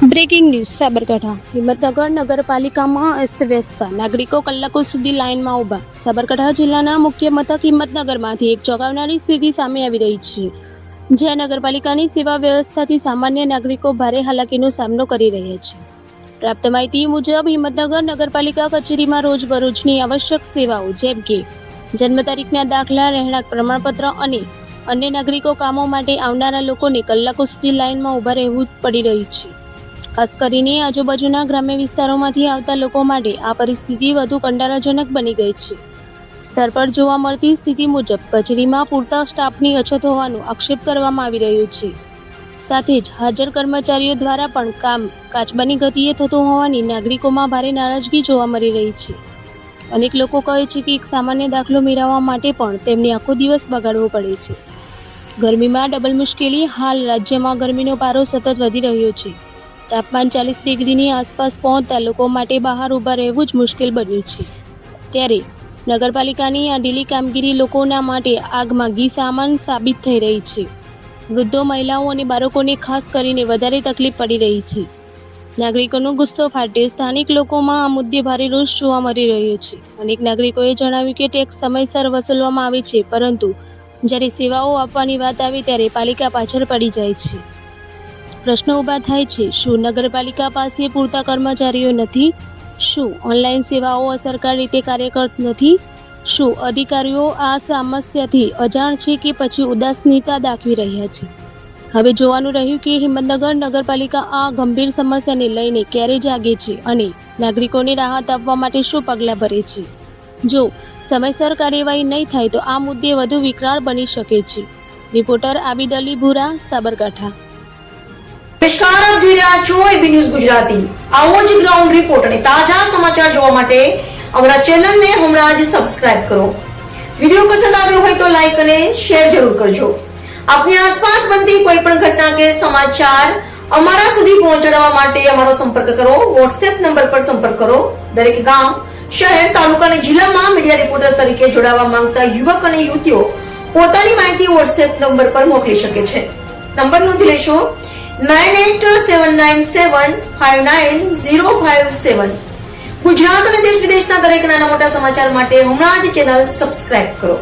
Breaking news Sabarkantha Himmatnagar નગરપાલિકામાં અસ્તવ્યસ્ત નાગરિકો કલાકો સુધી લાઇનમાં ઊભા। સાબરકાંઠા જિલ્લાના મુખ્ય મથક હિંમતનગરમાંથી એક ચોંકાવનારી સ્થિતિ સામે આવી રહી છે, જ્યાં નગરપાલિકાની સેવા વ્યવસ્થાથી સામાન્ય નાગરિકો ભારે હાલાકીનો સામનો કરી રહ્યા છે। પ્રાપ્ત માહિતી મુજબ હિંમતનગર નગરપાલિકા કચેરીમાં રોજબરોજની આવશ્યક સેવાઓ જેમ કે જન્મ તારીખના દાખલા, રહેણાંક પ્રમાણપત્ર અને અન્ય નાગરિકો કામો માટે આવનારા લોકોને કલાકો સુધી લાઇનમાં ઊભા રહેવું પડી રહ્યું છે। ખાસ કરીને આજુબાજુના ગ્રામ્ય વિસ્તારોમાંથી આવતા લોકો માટે આ પરિસ્થિતિ વધુ કંટાળાજનક બની ગઈ છે। સ્તર પર જોવા મળતી સ્થિતિ મુજબ કચેરીમાં પૂરતા સ્ટાફની અછત હોવાનો આક્ષેપ કરવામાં આવી રહ્યો છે। સાથે જ હાજર કર્મચારીઓ દ્વારા પણ કામ કાચબાની ગતિએ થતું હોવાની નાગરિકોમાં ભારે નારાજગી જોવા મળી રહી છે। અનેક લોકો કહે છે કે એક સામાન્ય દાખલો મેળવવા માટે પણ તેમને આખો દિવસ બગાડવો પડે છે। ગરમીમાં ડબલ મુશ્કેલી। હાલ રાજ્યમાં ગરમીનો પારો સતત વધી રહ્યો છે। તાપમાન 40 ડિગ્રીની આસપાસ પહોંચતા લોકો માટે બહાર ઊભા રહેવું જ મુશ્કેલ બન્યું છે। ત્યારે નગરપાલિકાની આ ઢીલી કામગીરી લોકોના માટે આગમાં ઘી સામાન સાબિત થઈ રહી છે। વૃદ્ધો, મહિલાઓ અને બાળકોને ખાસ કરીને વધારે તકલીફ પડી રહી છે। નાગરિકોનો ગુસ્સો ફાટ્યો। સ્થાનિક લોકોમાં આ મુદ્દે ભારે રોષ જોવા મળી રહ્યો છે। અનેક નાગરિકોએ જણાવ્યું કે ટેક્સ સમયસર વસૂલવામાં આવે છે, પરંતુ જ્યારે સેવાઓ આપવાની વાત આવે ત્યારે પાલિકા પાછળ પડી જાય છે। પ્રશ્નો ઊભા થાય છે, શું નગરપાલિકા પાસે પૂરતા કર્મચારીઓ નથી? શું ઓનલાઈન સેવાઓ અસરકારક રીતે કાર્યરત નથી? શું અધિકારીઓ આ સમસ્યાથી અજાણ છે કે પછી ઉદાસીનતા દાખવી રહ્યા છે? હવે જોવાનું રહ્યું કે હિંમતનગર નગરપાલિકા આ ગંભીર સમસ્યાને લઈને ક્યારે જાગે છે અને નાગરિકોને રાહત આપવા માટે શું પગલાં ભરે છે। જો સમયસર કાર્યવાહી નહીં થાય તો આ મુદ્દે વધુ વિકરાળ બની શકે છે। રિપોર્ટર આબિદ અલી ભૂરા, સાબરકાંઠા। નમસ્કાર, આપ જોઈ રહ્યા છો એબી ન્યૂઝ ગુજરાતી। આવો જ ગ્રાઉન્ડ રિપોર્ટ અને તાજા સમાચાર જોવા માટે અમારા ચેનલને હમણાં જ સબસ્ક્રાઇબ કરો। વિડિયો પસંદ આવ્યો હોય તો લાઈક અને શેર જરૂર કરજો। આપની આસપાસ બનતી કોઈ પણ ઘટના કે સમાચાર અમારા સુધી પહોંચાડવા માટે અમારો સંપર્ક કરો। વોટ્સએપ નંબર પર સંપર્ક કરો। દરેક ગામ, શહેર, તાલુકા અને જિલ્લામાં મીડિયા રિપોર્ટર તરીકે જોડાવા માંગતા યુવક અને યુવતીઓ પોતાની માહિતી વોટ્સએપ નંબર પર મોકલી શકે છે। નંબર નોંધી લેશો 9879759057। ગુજરાત અને દેશ વિદેશના દરેક નાના મોટા સમાચાર માટે હમણાં જ ચેનલ સબસ્ક્રાઇબ કરો।